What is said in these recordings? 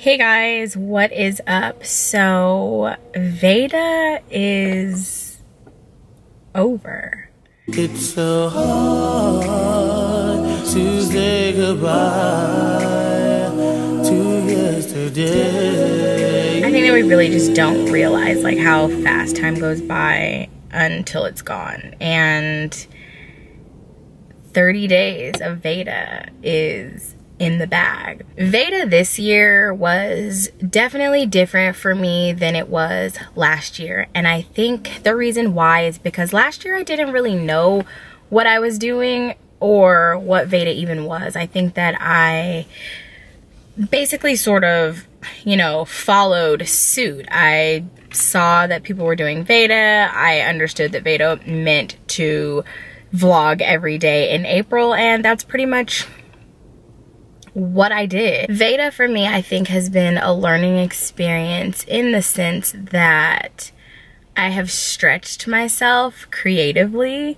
Hey guys, what is up? So VEDA is over. It's so hard to say goodbye to yesterday. I think that we really just don't realize like how fast time goes by until it's gone. And 30 days of VEDA is in the bag. VEDA this year was definitely different for me than it was last year. And I think the reason why is because last year I didn't really know what I was doing or what VEDA even was. I think that I basically sort of, followed suit. I saw that people were doing VEDA. I understood that VEDA meant to vlog every day in April, and that's pretty much what I did. VEDA for me, I think, has been a learning experience in the sense that I have stretched myself creatively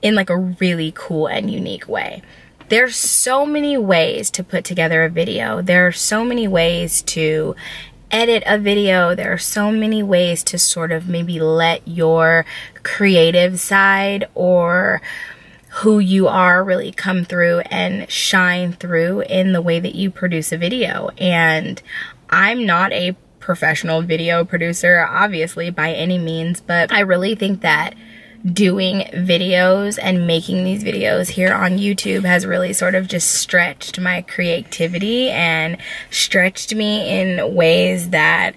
in like a really cool and unique way. There's so many ways to put together a video. There are so many ways to edit a video. There are so many ways to sort of maybe let your creative side or who you are really come through and shine through in the way that you produce a video. And I'm not a professional video producer, obviously, by any means, but I really think that doing videos and making these videos here on YouTube has really sort of just stretched my creativity and stretched me in ways that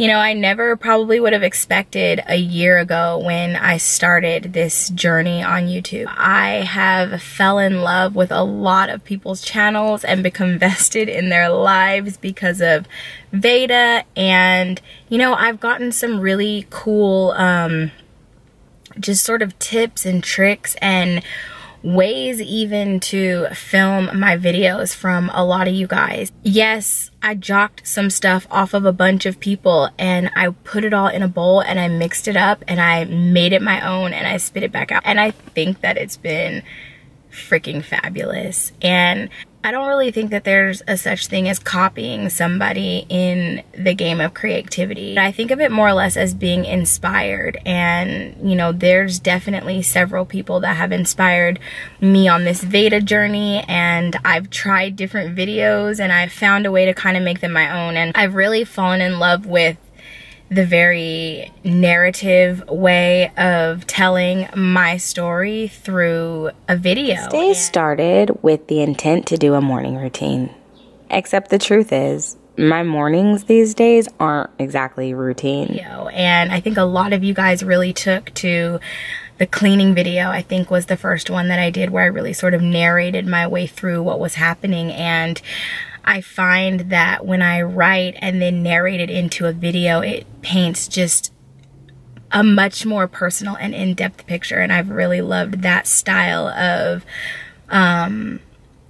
I never probably would have expected a year ago when I started this journey on YouTube. I have fell in love with a lot of people's channels and become vested in their lives because of VEDA. And, I've gotten some really cool, just sort of tips and tricks and ways even to film my videos from a lot of you guys. Yes, I jocked some stuff off of a bunch of people and I put it all in a bowl and I mixed it up and I made it my own and I spit it back out. And I think that it's been freaking fabulous. And I don't really think that there's a such thing as copying somebody in the game of creativity. I think of it more or less as being inspired. And, there's definitely several people that have inspired me on this VEDA journey. And I've tried different videos and I've found a way to kind of make them my own. And I've really fallen in love with the very narrative way of telling my story through a video. This day started with the intent to do a morning routine. Except the truth is, my mornings these days aren't exactly routine. And I think a lot of you guys really took to the cleaning video. I think was the first one that I did where I really sort of narrated my way through what was happening. And I find that when I write and then narrate it into a video, it paints just a much more personal and in-depth picture. And I've really loved that style of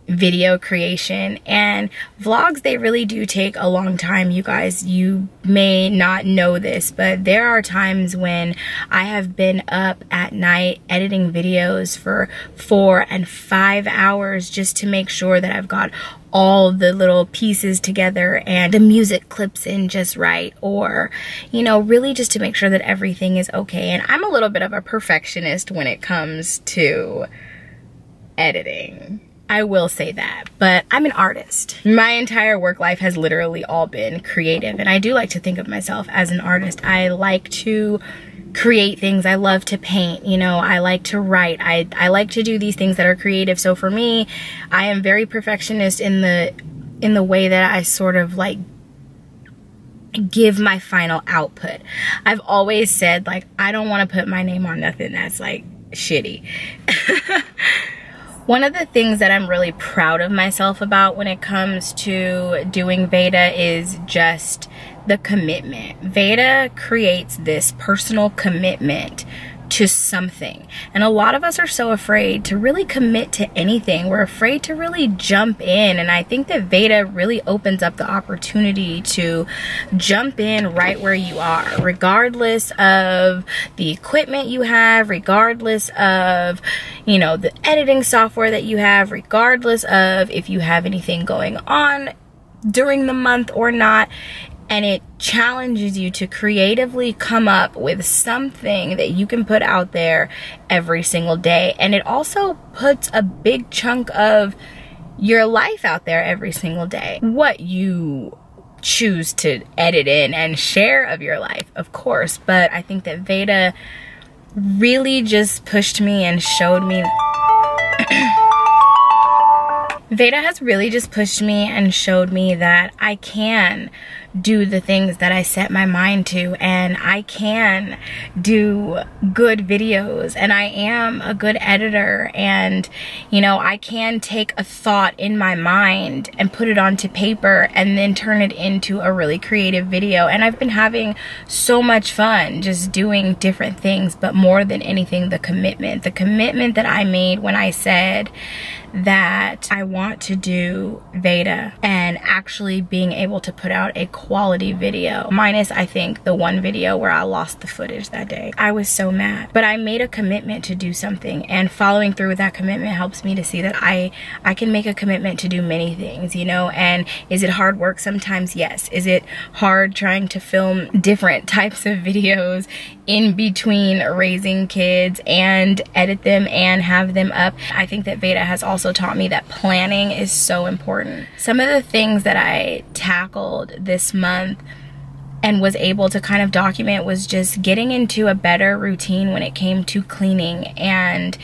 video creation. And vlogs, they really do take a long time, you guys. You may not know this, but there are times when I have been up at night editing videos for 4 and 5 hours just to make sure that I've got all the little pieces together and the music clips in just right, or really just to make sure that everything is okay. And I'm a little bit of a perfectionist when it comes to editing, I will say that, but I'm an artist. My entire work life has literally all been creative, and I do like to think of myself as an artist. I like to create things. I love to paint, I like to write. I like to do these things that are creative. So for me, I am very perfectionist in the way that I sort of like give my final output. I've always said, like, I don't want to put my name on nothing that's like shitty. One of the things that I'm really proud of myself about when it comes to doing VEDA is just the commitment. VEDA creates this personal commitment to something. And a lot of us are so afraid to really commit to anything. We're afraid to really jump in. And I think that VEDA really opens up the opportunity to jump in right where you are, regardless of the equipment you have, regardless of, you know, the editing software that you have, regardless of if you have anything going on during the month or not. And it challenges you to creatively come up with something that you can put out there every single day. And it also puts a big chunk of your life out there every single day. What you choose to edit in and share of your life, of course. But I think that VEDA really just pushed me and showed me VEDA has really just pushed me and showed me that I can do the things that I set my mind to, and I can do good videos, and I am a good editor, and you know, I can take a thought in my mind and put it onto paper and then turn it into a really creative video. And I've been having so much fun just doing different things, but more than anything, the commitment that I made when I said that I want to do VEDA and actually being able to put out a quality video, minus I think the one video where I lost the footage that day. I was so mad, but I made a commitment to do something, and following through with that commitment helps me to see that I can make a commitment to do many things, you know. And is it hard work sometimes? Yes. Is it hard trying to film different types of videos in between raising kids and edit them and have them up? I think that VEDA has also taught me that planning is so important. Some of the things that I tackled this month and was able to kind of document was just getting into a better routine when it came to cleaning, and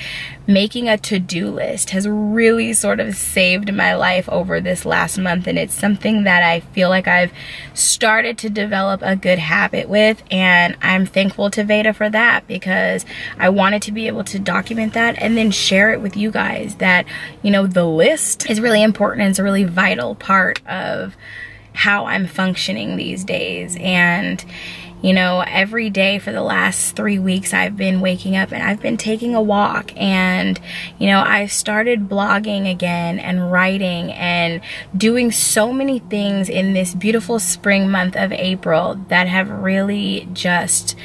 making a to-do list has really sort of saved my life over this last month. And it's something that I feel like I've started to develop a good habit with, and I'm thankful to VEDA for that, because I wanted to be able to document that and then share it with you guys, that, you know, the list is really important and it's a really vital part of how I'm functioning these days. And you know, every day for the last 3 weeks I've been waking up and I've been taking a walk, and you know, I've started blogging again and writing and doing so many things in this beautiful spring month of April that have really just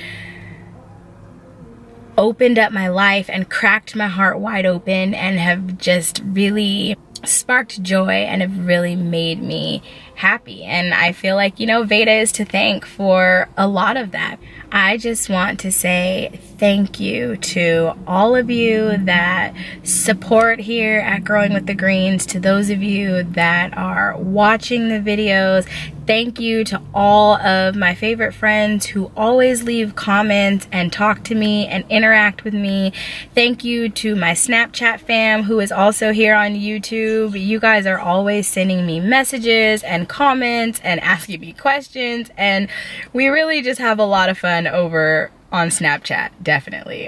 opened up my life and cracked my heart wide open, and have just really sparked joy and have really made me happy. And I feel like, you know, VEDA is to thank for a lot of that. I just want to say thank you to all of you that support here at Growing with the Greens, to those of you that are watching the videos. Thank you to all of my favorite friends who always leave comments and talk to me and interact with me. Thank you to my Snapchat fam who is also here on YouTube. You guys are always sending me messages and comments and asking me questions, and we really just have a lot of fun over on Snapchat, definitely.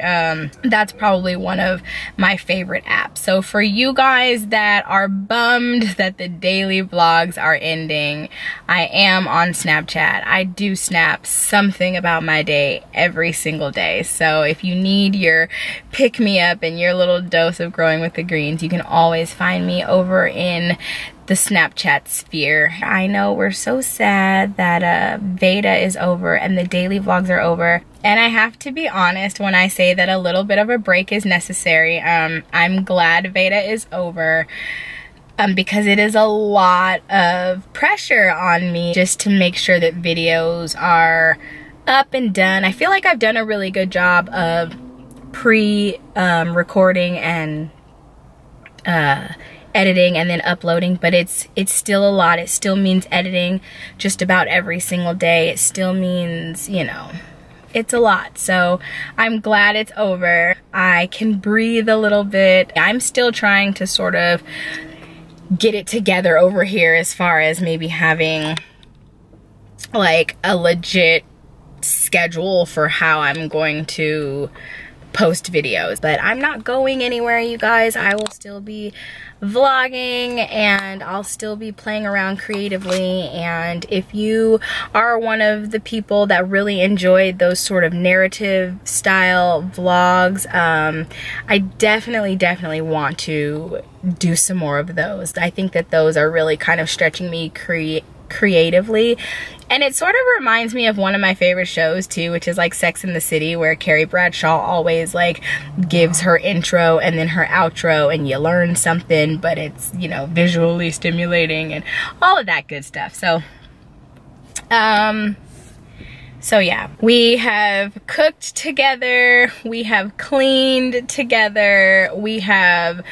That's probably one of my favorite apps. So for you guys that are bummed that the daily vlogs are ending, I am on Snapchat. I do snap something about my day every single day. So if you need your pick-me-up and your little dose of Growing with the Greens, you can always find me over in the Snapchat sphere. I know we're so sad that VEDA is over and the daily vlogs are over. And I have to be honest when I say that a little bit of a break is necessary. I'm glad VEDA is over, because it is a lot of pressure on me just to make sure that videos are up and done. I feel like I've done a really good job of recording and editing and then uploading, but it's still a lot. It still means editing just about every single day. It still means, you know, it's a lot. So I'm glad it's over. I can breathe a little bit. I'm still trying to sort of get it together over here as far as maybe having like a legit schedule for how I'm going to post videos. But I'm not going anywhere, you guys. I will still be vlogging and I'll still be playing around creatively. And if you are one of the people that really enjoyed those sort of narrative style vlogs, I definitely want to do some more of those. I think that those are really kind of stretching me creatively. And it sort of reminds me of one of my favorite shows too, which is like Sex and the City, where Carrie Bradshaw always like gives her intro and then her outro, and you learn something, but it's, you know, visually stimulating and all of that good stuff. So yeah, we have cooked together, we have cleaned together, we have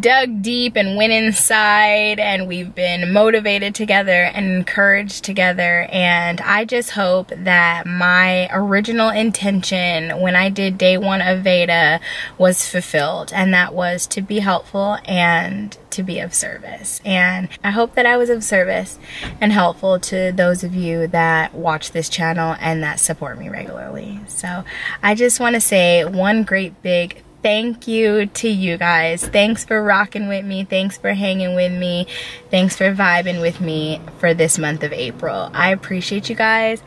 dug deep and went inside, and we've been motivated together and encouraged together. And I just hope that my original intention when I did day 1 of VEDA was fulfilled, and that was to be helpful and to be of service. And I hope that I was of service and helpful to those of you that watch this channel and that support me regularly. So I just want to say one great big thank you to you guys. Thanks for rocking with me. Thanks for hanging with me. Thanks for vibing with me for this month of April. I appreciate you guys.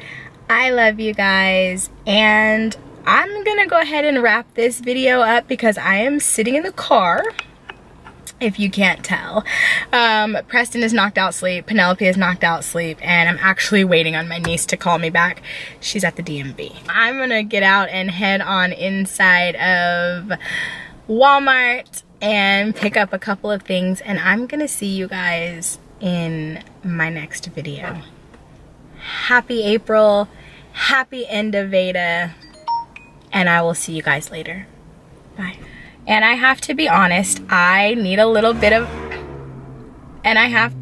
I love you guys. And I'm gonna go ahead and wrap this video up because I am sitting in the car, if you can't tell. Preston is knocked out sleep, Penelope is knocked out sleep, and I'm actually waiting on my niece to call me back. She's at the DMV. I'm gonna get out and head on inside of Walmart and pick up a couple of things, and I'm gonna see you guys in my next video. Happy April, happy end of VEDA, and I will see you guys later. Bye. And I have to be honest, I need a little bit of, and I have